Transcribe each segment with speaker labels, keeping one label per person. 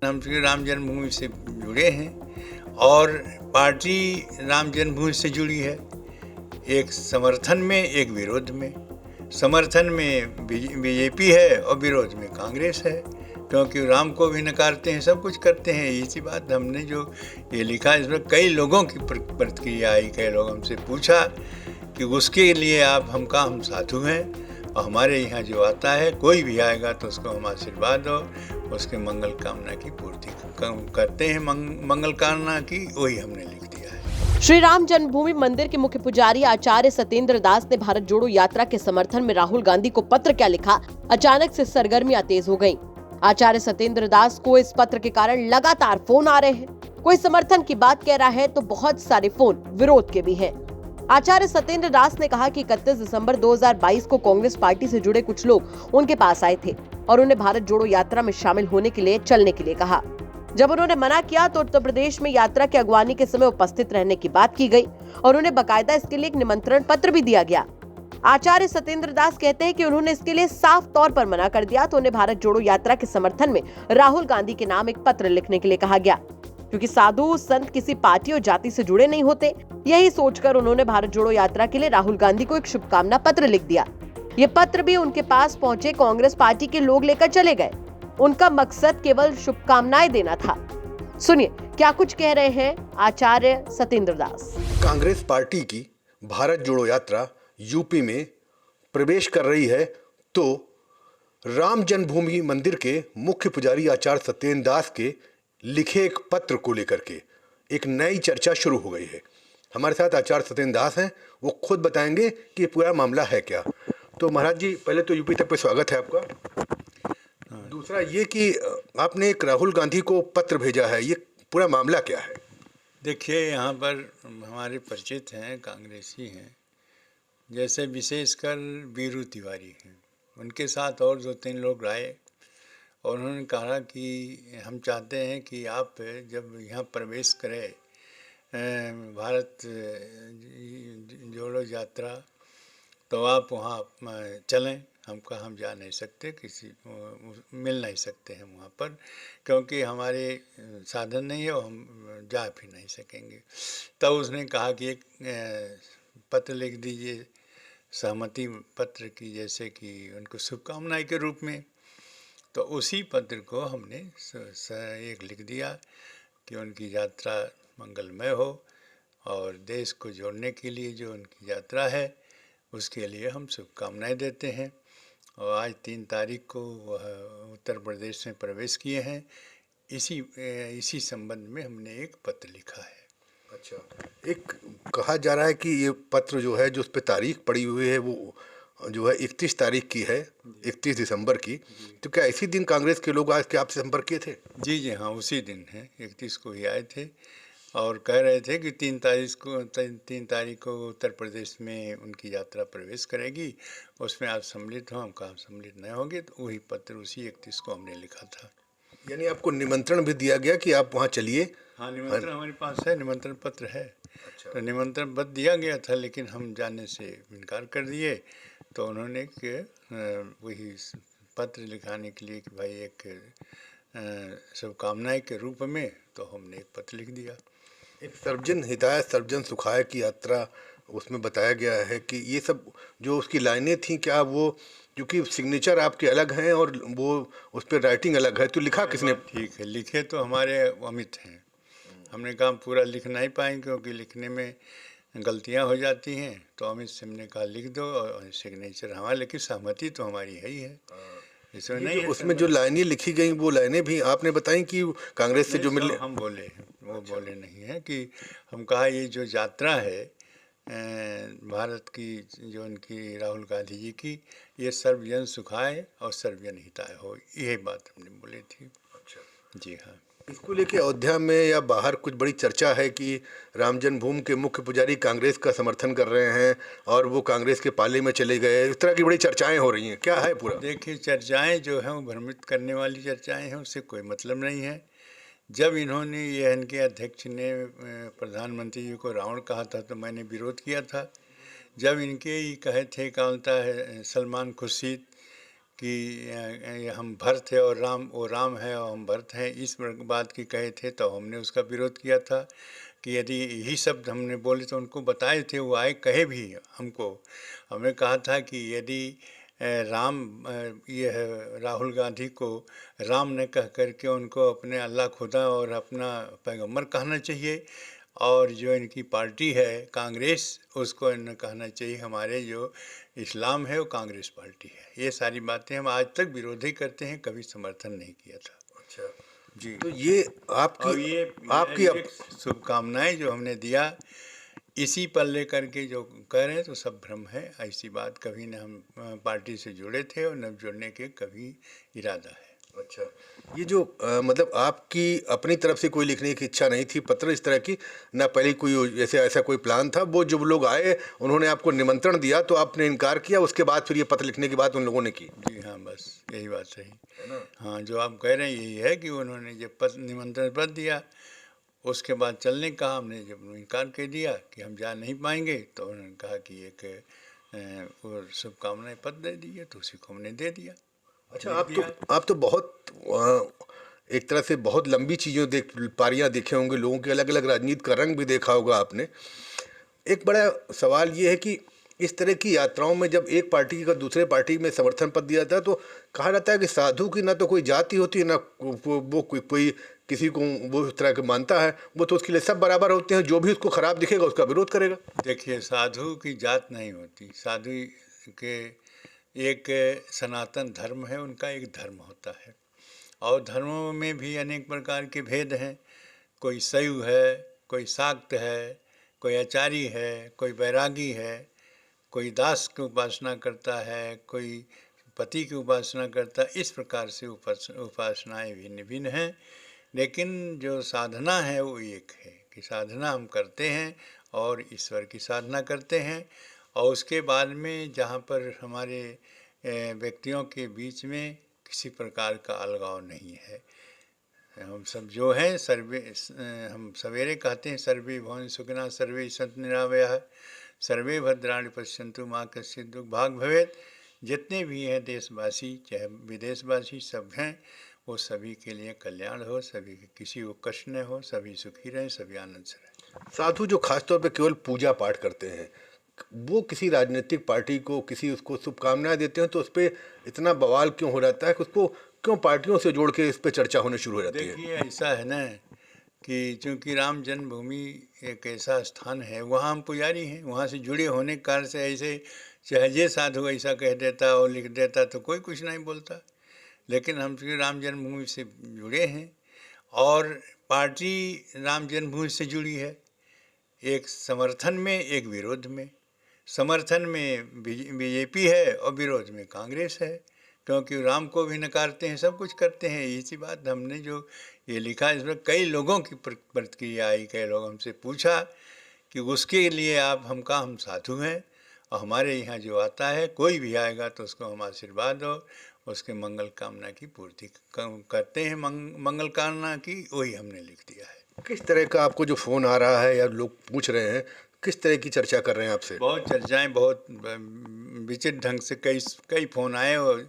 Speaker 1: हम श्री राम जन्मभूमि से जुड़े हैं और पार्टी राम जन्मभूमि से जुड़ी है। एक समर्थन में, एक विरोध में। समर्थन में बीजेपी है और विरोध में कांग्रेस है, क्योंकि राम को भी नकारते हैं, सब कुछ करते हैं। इसी बात हमने जो ये लिखा, इसमें कई लोगों की प्रतिक्रिया आई। कई लोग हमसे पूछा कि उसके लिए हम साधु हैं और हमारे यहाँ जो आता है, कोई भी आएगा तो उसको हम आशीर्वाद और उसके मंगल कामना की पूर्ति करते हैं। मंगल कामना की वही हमने लिख दिया है।
Speaker 2: श्री राम जन्मभूमि मंदिर के मुख्य पुजारी आचार्य सत्येंद्र दास ने भारत जोड़ो यात्रा के समर्थन में राहुल गांधी को पत्र क्या लिखा, अचानक से सरगर्मियां तेज हो गयी। आचार्य सत्येंद्र दास को इस पत्र के कारण लगातार फोन आ रहे हैं। कोई समर्थन की बात कह रहा है तो बहुत सारे फोन विरोध के भी हैं। आचार्य सत्येंद्र दास ने कहा कि 31 दिसंबर 2022 को कांग्रेस पार्टी से जुड़े कुछ लोग उनके पास आए थे और उन्हें भारत जोड़ो यात्रा में शामिल होने के लिए चलने के लिए कहा। जब उन्होंने मना किया तो उत्तर प्रदेश में यात्रा के अगवानी के समय उपस्थित रहने की बात की गई और उन्हें बाकायदा इसके लिए एक निमंत्रण पत्र भी दिया गया। आचार्य सत्येंद्र दास कहते हैं कि उन्होंने इसके लिए साफ तौर पर मना कर दिया तो उन्हें भारत जोड़ो यात्रा के समर्थन में राहुल गांधी के नाम एक पत्र लिखने के लिए कहा गया, क्योंकि साधु संत किसी पार्टी और जाति से जुड़े नहीं होते। यही सोचकर उन्होंने भारत जोड़ो यात्रा के लिए राहुल गांधी को एक शुभकामना पत्र लिख दिया। ये पत्र भी उनके पास पहुंचे कांग्रेस पार्टी के लोग लेकर चले गए। उनका मकसद केवल शुभकामनाएं देना था। सुनिए क्या कुछ कह रहे हैं आचार्य सत्येंद्र दास।
Speaker 3: कांग्रेस पार्टी की भारत जोड़ो यात्रा यूपी में प्रवेश कर रही है तो राम जन्मभूमि मंदिर के मुख्य पुजारी आचार्य सत्येंद्र दास के लिखे एक पत्र को लेकर के एक नई चर्चा शुरू हो गई है। हमारे साथ आचार्य सत्येंद्र दास हैं, वो खुद बताएंगे कि पूरा मामला है क्या। तो महाराज जी, पहले तो यूपी तक पे स्वागत है आपका। दूसरा ये कि आपने एक राहुल गांधी को पत्र भेजा है, ये पूरा मामला क्या है?
Speaker 1: देखिए, यहाँ पर हमारे परिचित हैं, कांग्रेसी हैं, जैसे विशेषकर वीरू तिवारी हैं। उनके साथ और 2-3 लोग आए और उन्होंने कहा कि हम चाहते हैं कि आप जब यहाँ प्रवेश करें भारत जोड़ो यात्रा, तो आप वहाँ चलें। हम जा नहीं सकते, मिल नहीं सकते हैं वहाँ पर, क्योंकि हमारे साधन नहीं है और हम जा भी नहीं सकेंगे। तब उसने कहा कि एक पत्र लिख दीजिए, सहमति पत्र की, जैसे कि उनको शुभकामनाएं के रूप में। तो उसी पत्र को हमने एक लिख दिया कि उनकी यात्रा मंगलमय हो और देश को जोड़ने के लिए जो उनकी यात्रा है उसके लिए हम शुभकामनाएं देते हैं। और आज 3 तारीख को वह उत्तर प्रदेश में प्रवेश किए हैं। इसी संबंध में हमने एक पत्र लिखा है।
Speaker 3: अच्छा, एक कहा जा रहा है कि ये पत्र जो है, जो उस पर तारीख पड़ी हुई है, वो जो है 31 तारीख की है, 31 दिसंबर की। तो क्या इसी दिन कांग्रेस के लोग आज के आपसे संपर्क किए थे?
Speaker 1: जी हाँ, उसी दिन है, 31 को ही आए थे और कह रहे थे कि 3 तारीख को उत्तर प्रदेश में उनकी यात्रा प्रवेश करेगी, उसमें आप सम्मिलित हो। हम कहा सम्मिलित नहीं होंगे। तो वही पत्र उसी 31 को हमने लिखा था।
Speaker 3: यानी आपको निमंत्रण भी दिया गया कि आप वहाँ चलिए?
Speaker 1: हाँ, निमंत्रण हमारे पास है, निमंत्रण पत्र है।
Speaker 3: अच्छा।
Speaker 1: तो निमंत्रण पत्र दिया गया था, लेकिन हम जाने से इनकार कर दिए। तो उन्होंने वही पत्र लिखाने के लिए कि भाई एक शुभकामनाएं के रूप में, तो हमने एक पत्र लिख दिया।
Speaker 3: एक सर्वजन हिताय सर्वजन सुखाय की यात्रा, उसमें बताया गया है कि ये सब जो उसकी लाइनें थी, क्या वो, क्योंकि सिग्नेचर आपके अलग हैं और वो उस पर राइटिंग अलग है, तो लिखा किसने?
Speaker 1: ठीक है, लिखे तो हमारे अमित हैं। हमने कहा पूरा लिख नहीं पाएंगे क्योंकि लिखने में गलतियां हो जाती हैं, तो अमित से हमने कहा लिख दो और सिग्नेचर हमारा, लेकिन सहमति तो हमारी है ही है, इसमें नहीं है।
Speaker 3: उसमें जो लाइनें लिखी गई, वो लाइनें भी आपने बताई कि कांग्रेस से जो मिले?
Speaker 1: हम बोले, वो बोले नहीं है कि हम कहा ये जो यात्रा है भारत की, जो उनकी राहुल गांधी जी की, ये सर्वजन सुखाय और सर्वजन हिताय हो, यही बात हमने बोली थी।
Speaker 3: अच्छा
Speaker 1: जी हाँ।
Speaker 3: इसको लेके अयोध्या में या बाहर कुछ बड़ी चर्चा है कि राम जन्मभूमि के मुख्य पुजारी कांग्रेस का समर्थन कर रहे हैं और वो कांग्रेस के पाले में चले गए, इस तरह की बड़ी चर्चाएं हो रही हैं, क्या है पूरा?
Speaker 1: देखिए, चर्चाएं जो हैं वो भ्रमित करने वाली चर्चाएं हैं, उससे कोई मतलब नहीं है। जब इन्होंने, ये इनके अध्यक्ष ने प्रधानमंत्री जी को रावण कहा था तो मैंने विरोध किया था। जब इनके ही कहे थे, कौन था सलमान खुर्शीद, कि हम भरत है और राम, वो राम है और हम भरत हैं, इस बात की कहे थे, तो हमने उसका विरोध किया था कि यदि यही शब्द हमने बोले तो उनको बताए थे, वो आए कहे भी हमको। हमने कहा था कि यदि राम, ये है राहुल गांधी को राम ने कह करके उनको अपने अल्लाह खुदा और अपना पैगंबर कहना चाहिए, और जो इनकी पार्टी है कांग्रेस, उसको इन्हें कहना चाहिए हमारे जो इस्लाम है वो कांग्रेस पार्टी है। ये सारी बातें हम आज तक विरोध ही करते हैं, कभी समर्थन नहीं किया था।
Speaker 3: अच्छा
Speaker 1: जी।
Speaker 3: तो ये
Speaker 1: और ये
Speaker 3: आपकी
Speaker 1: एक शुभकामनाएं जो हमने दिया, इसी पर लेकर के जो कह रहे हैं तो सब भ्रम है। ऐसी बात कभी न हम पार्टी से जुड़े थे और न जुड़ने के कभी इरादा है।
Speaker 3: अच्छा, ये जो मतलब आपकी अपनी तरफ से कोई लिखने की इच्छा नहीं थी पत्र इस तरह की, ना पहले कोई ऐसा कोई प्लान था? वो जब लोग आए उन्होंने आपको निमंत्रण दिया तो आपने इनकार किया, उसके बाद फिर ये पत्र लिखने की बात उन लोगों ने की?
Speaker 1: जी हाँ, बस यही बात सही है ना। हाँ, जो आप कह रहे हैं यही है कि उन्होंने जब निमंत्रण पत्र दिया, उसके बाद चलने का हमने जब इनकार कर दिया कि हम जा नहीं पाएंगे, तो उन्होंने कहा कि एक वो शुभकामनाएं पत्र दे दिए, तो उसी को हमने दे दिया।
Speaker 3: अच्छा, आप तो बहुत एक तरह से बहुत लंबी चीज़ें पारियां देखे होंगे, लोगों के अलग अलग राजनीति का रंग भी देखा होगा आपने। एक बड़ा सवाल ये है कि इस तरह की यात्राओं में जब एक पार्टी का दूसरे पार्टी में समर्थन पत्र दिया जाता है तो कहा जाता है कि साधु की ना तो कोई जाति होती है, ना वो कोई किसी को वो इस तरह के मानता है, वो तो उसके लिए सब बराबर होते हैं, जो भी उसको खराब दिखेगा उसका विरोध करेगा।
Speaker 1: देखिए, साधु की जात नहीं होती, साधु के एक सनातन धर्म है, उनका एक धर्म होता है, और धर्मों में भी अनेक प्रकार के भेद हैं। कोई शैव है, कोई शाक्त है, कोई आचारी है, कोई बैरागी है, कोई दास की उपासना करता है, कोई पति की उपासना करता है। इस प्रकार से उपासनाएं भिन्न भिन्न हैं, लेकिन जो साधना है वो एक है कि साधना हम करते हैं और ईश्वर की साधना करते हैं, और उसके बाद में जहाँ पर हमारे व्यक्तियों के बीच में किसी प्रकार का अलगाव नहीं है। हम सब जो हैं सर्वे, हम सवेरे कहते हैं सर्वे भवन सुखिनः सर्वे सन्तु निरामयाः सर्वे भद्राणि पश्यन्तु मा कश्चित् दुःख भाग् भवेत्। जितने भी हैं देशवासी चाहे विदेशवासी सब हैं, वो सभी के लिए कल्याण हो, सभी के किसी को कष्ट न हो, सभी सुखी रहें, सभी आनंद से रहें।
Speaker 3: साधु जो खासतौर पे केवल पूजा पाठ करते हैं, वो किसी राजनीतिक पार्टी को किसी उसको शुभकामनाएं देते हैं तो उस पर इतना बवाल क्यों हो जाता है कि उसको क्यों पार्टियों से जोड़ के इस पर चर्चा होने शुरू हो जाती है?
Speaker 1: देखिए, ऐसा है ना कि चूँकि राम जन्मभूमि एक ऐसा स्थान है, वहाँ हम पुजारी हैं, वहाँ से जुड़े होने के कारण से ऐसे चाहे ये साधु ऐसा कह देता और लिख देता तो कोई कुछ नहीं बोलता, लेकिन हम चूँकि राम जन्मभूमि से जुड़े हैं और पार्टी राम जन्मभूमि से जुड़ी है, एक समर्थन में एक विरोध में। समर्थन में बीजेपी है और विरोध में कांग्रेस है, क्योंकि राम को भी नकारते हैं, सब कुछ करते हैं। इसी बात हमने जो ये लिखा, इसमें कई लोगों की प्रतिक्रिया आई, कई लोग हमसे पूछा कि उसके लिए हम साधु हैं और हमारे यहाँ जो आता है कोई भी आएगा तो उसको हम आशीर्वाद और उसके मंगल कामना की पूर्ति करते हैं। मंगल कामना की वही हमने लिख दिया है।
Speaker 3: किस तरह का आपको जो फ़ोन आ रहा है या लोग पूछ रहे हैं, किस तरह की चर्चा कर रहे हैं आपसे?
Speaker 1: बहुत चर्चाएं, बहुत विचित्र ढंग से कई फ़ोन आए, और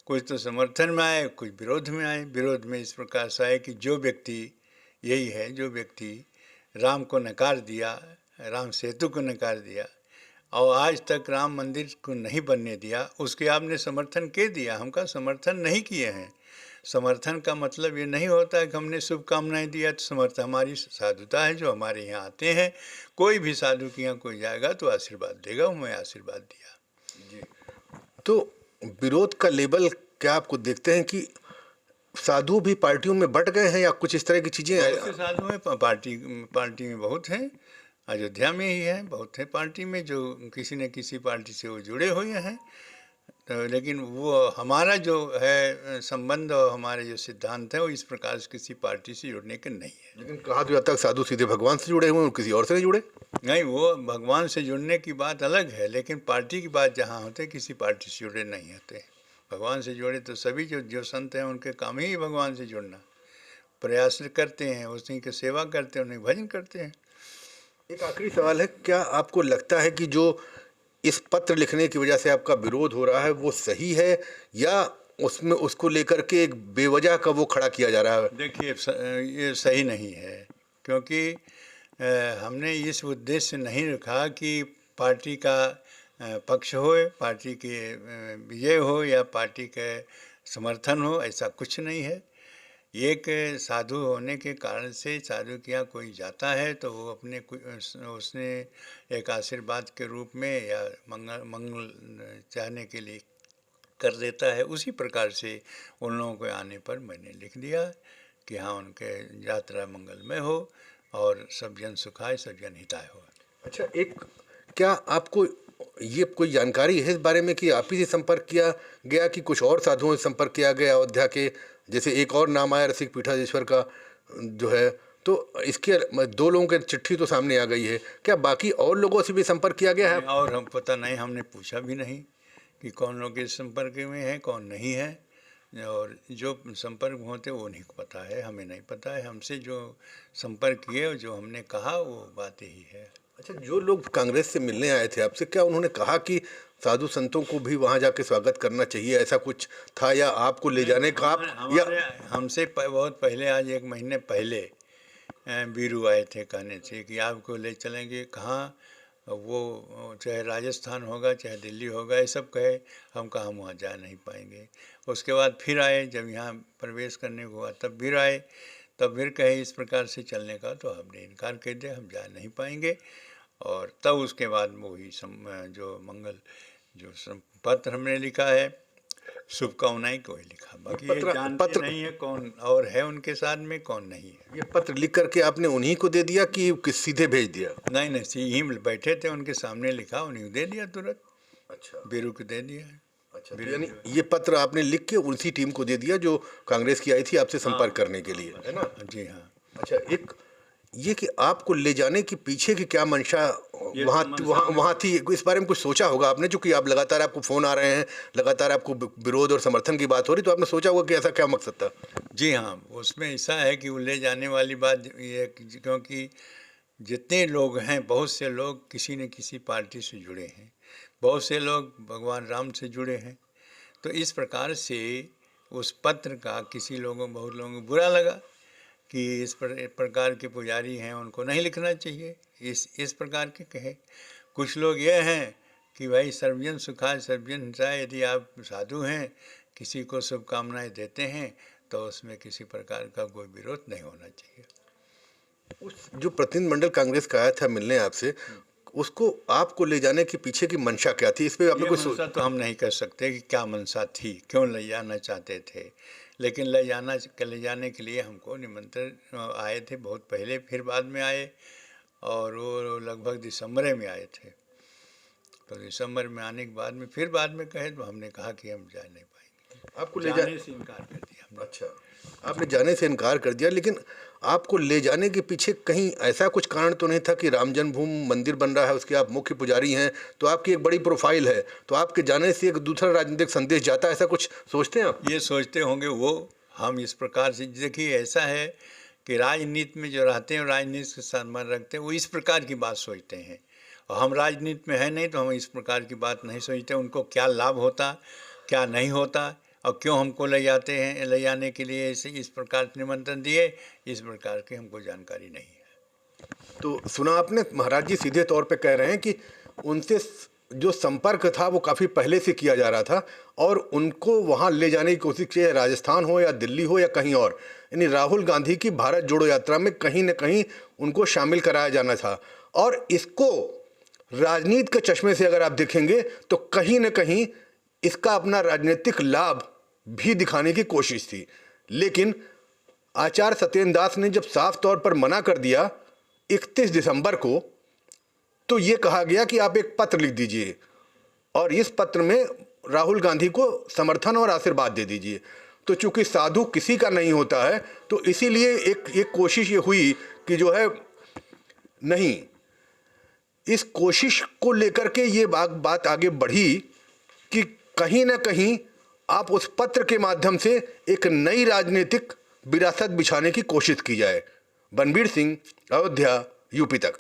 Speaker 1: कुछ तो समर्थन में आए, कुछ विरोध में आए। विरोध में इस प्रकार से आए कि जो व्यक्ति यही है, जो व्यक्ति राम को नकार दिया, राम सेतु को नकार दिया और आज तक राम मंदिर को नहीं बनने दिया, उसके आपने समर्थन के दिया। हम का समर्थन नहीं किए हैं। समर्थन का मतलब ये नहीं होता है कि हमने शुभकामनाएं दिया तो समर्थन। हमारी साधुता है, जो हमारे यहाँ आते हैं, कोई भी साधु के यहाँ कोई जाएगा तो आशीर्वाद देगा, वो मैं आशीर्वाद दिया जी।
Speaker 3: तो विरोध का लेबल क्या आपको देखते हैं कि साधु भी पार्टियों में बट गए हैं या कुछ इस तरह की चीज़ें?
Speaker 1: बहुत से साधु हैं पार्टी में, बहुत हैं, अयोध्या में ही है, बहुत है पार्टी में जो किसी न किसी पार्टी से वो जुड़े हुए हैं। तो लेकिन वो हमारा जो है संबंध और हमारे जो सिद्धांत है वो इस प्रकार से किसी पार्टी से जुड़ने के नहीं है।
Speaker 3: लेकिन कहा तो जाता है साधु सीधे भगवान से जुड़े हुए हैं, किसी और से नहीं जुड़े।
Speaker 1: नहीं, वो भगवान से जुड़ने की बात अलग है, लेकिन पार्टी की बात जहाँ होते किसी पार्टी से जुड़े नहीं होते। भगवान से जुड़े तो सभी जो संत हैं उनके काम ही भगवान से जुड़ना, प्रयास करते हैं, उसी की सेवा करते हैं, उन्हें भजन करते हैं।
Speaker 3: एक आखिरी सवाल है, क्या आपको लगता है कि जो इस पत्र लिखने की वजह से आपका विरोध हो रहा है वो सही है, या उसमें उसको लेकर के एक बेवजह का वो खड़ा किया जा रहा है?
Speaker 1: देखिए ये सही नहीं है, क्योंकि हमने इस उद्देश्य से नहीं रखा कि पार्टी का पक्ष हो, पार्टी की विजय हो या पार्टी के समर्थन हो, ऐसा कुछ नहीं है। एक साधु होने के कारण से साधु के यहाँ कोई जाता है तो वो अपने उसने एक आशीर्वाद के रूप में या मंगल चाहने के लिए कर देता है। उसी प्रकार से उन लोगों के आने पर मैंने लिख दिया कि हाँ, उनके यात्रा मंगलमय हो और सब जन सुखाय सब जन हिताय हो।
Speaker 3: अच्छा, एक क्या आपको ये कोई जानकारी है इस बारे में कि आप ही से संपर्क किया गया कि कुछ और साधुओं से संपर्क किया गया अयोध्या के? जैसे एक और नाम आया रसिक पीठाधीश्वर का जो है, तो इसके 2 लोगों की चिट्ठी तो सामने आ गई है, क्या बाकी और लोगों से भी संपर्क किया गया है?
Speaker 1: और हम पता नहीं, हमने पूछा भी नहीं कि कौन लोग इस संपर्क में है कौन नहीं है, और जो संपर्क में होते वो नहीं पता है, हमें नहीं पता है। हमसे जो संपर्क किए और जो हमने कहा वो बात यही है।
Speaker 3: अच्छा, जो लोग कांग्रेस से मिलने आए थे आपसे, क्या उन्होंने कहा कि साधु संतों को भी वहां जाके स्वागत करना चाहिए, ऐसा कुछ था, या आपको ले जाने का या
Speaker 1: हमसे बहुत पहले, आज 1 महीने पहले बीरू आए थे कहने से कि आपको ले चलेंगे। कहाँ? वो चाहे राजस्थान होगा चाहे दिल्ली होगा, ये सब कहे। हम कहा हम वहाँ जा नहीं पाएंगे। उसके बाद फिर आए, जब यहाँ प्रवेश करने को हुआ तब फिर आए, तब फिर कहे इस प्रकार से चलने का, तो हमने इनकार कर दिया, हम जा नहीं पाएंगे। और तब उसके बाद वही जो मंगल जो पत्र हमने लिखा है, शुभकामनाएं को ही लिखा, बाकी ये जानते नहीं है कौन और है उनके साथ में कौन नहीं है।
Speaker 3: ये पत्र लिख करके आपने उन्हीं को दे दिया कि सीधे भेज दिया?
Speaker 1: नहीं, यहीं बैठे थे, उनके सामने लिखा, उन्हीं को दे दिया तुरंत।
Speaker 3: अच्छा,
Speaker 1: बीरू को दे दिया है।
Speaker 3: अच्छा, तो यानी ये पत्र आपने लिख के उसी टीम को दे दिया जो कांग्रेस की आई थी आपसे संपर्क करने के लिए, है ना?
Speaker 1: जी हाँ।
Speaker 3: अच्छा, एक ये कि आपको ले जाने के पीछे की क्या मंशा वहाँ थी, इस बारे में कुछ सोचा होगा आपने? चूंकि आप लगातार, आपको फ़ोन आ रहे हैं, लगातार आपको विरोध और समर्थन की बात हो रही, तो आपने सोचा होगा कि ऐसा क्या मकसद था?
Speaker 1: जी हाँ, उसमें ऐसा है कि वो ले जाने वाली बात ये, क्योंकि जितने लोग हैं, बहुत से लोग किसी न किसी पार्टी से जुड़े हैं, बहुत से लोग भगवान राम से जुड़े हैं। तो इस प्रकार से उस पत्र का बहुत लोगों को बुरा लगा कि इस प्रकार के पुजारी हैं, उनको नहीं लिखना चाहिए, इस प्रकार के कहे। कुछ लोग ये हैं कि भाई सर्वजन सुखाय सर्वजन हिताय, यदि आप साधु हैं, किसी को शुभकामनाएं देते हैं, तो उसमें किसी प्रकार का कोई विरोध नहीं होना चाहिए।
Speaker 3: उस जो प्रतिनिधिमंडल कांग्रेस का आया था मिलने आपसे, उसको आपको ले जाने के पीछे की मंशा क्या थी? इस पे आपने कुछ
Speaker 1: मंशा तो हम नहीं कह सकते कि क्या मंशा थी, क्यों ले जाना चाहते थे, लेकिन ले जाने के लिए हमको निमंत्रण आए थे बहुत पहले, फिर बाद में आए, और वो लगभग दिसंबर में आए थे। तो दिसंबर में आने के बाद में फिर बाद में कहे, तो हमने कहा कि हम जा नहीं पाएंगे,
Speaker 3: आपको
Speaker 1: जाने से इनकार कर दिया हमने।
Speaker 3: अच्छा, आपने जाने से इनकार कर दिया, लेकिन आपको ले जाने के पीछे कहीं ऐसा कुछ कारण तो नहीं था कि राम जन्मभूमि मंदिर बन रहा है, उसके आप मुख्य पुजारी हैं, तो आपकी एक बड़ी प्रोफाइल है, तो आपके जाने से एक दूसरा राजनीतिक संदेश जाता है, ऐसा कुछ सोचते हैं आप?
Speaker 1: ये सोचते होंगे वो, हम इस प्रकार से, देखिए ऐसा है कि राजनीति में जो रहते हैं, राजनीति के साथ मन रखते हैं, वो इस प्रकार की बात सोचते हैं, और हम राजनीति में है नहीं, तो हम इस प्रकार की बात नहीं सोचते। उनको क्या लाभ होता, क्या नहीं होता, और क्यों हमको ले जाने के लिए इस प्रकार निमंत्रण दिए, इस प्रकार की हमको जानकारी नहीं है।
Speaker 3: तो सुना आपने, महाराज जी सीधे तौर पे कह रहे हैं कि उनसे जो संपर्क था वो काफ़ी पहले से किया जा रहा था, और उनको वहाँ ले जाने की कोशिश की, राजस्थान हो या दिल्ली हो या कहीं और, यानी राहुल गांधी की भारत जोड़ो यात्रा में कहीं न कहीं उनको शामिल कराया जाना था। और इसको राजनीति के चश्मे से अगर आप देखेंगे तो कहीं न कहीं इसका अपना राजनीतिक लाभ भी दिखाने की कोशिश थी। लेकिन आचार्य सत्येंद्र दास ने जब साफ तौर पर मना कर दिया 31 दिसंबर को, तो ये कहा गया कि आप एक पत्र लिख दीजिए और इस पत्र में राहुल गांधी को समर्थन और आशीर्वाद दे दीजिए। तो चूंकि साधु किसी का नहीं होता है, तो इसीलिए एक कोशिश ये हुई कि जो है, नहीं, इस कोशिश को लेकर के ये बात आगे बढ़ी कि कहीं ना कहीं आप उस पत्र के माध्यम से एक नई राजनीतिक विरासत बिछाने की कोशिश की जाए। बनबीर सिंह, अयोध्या, यूपी तक।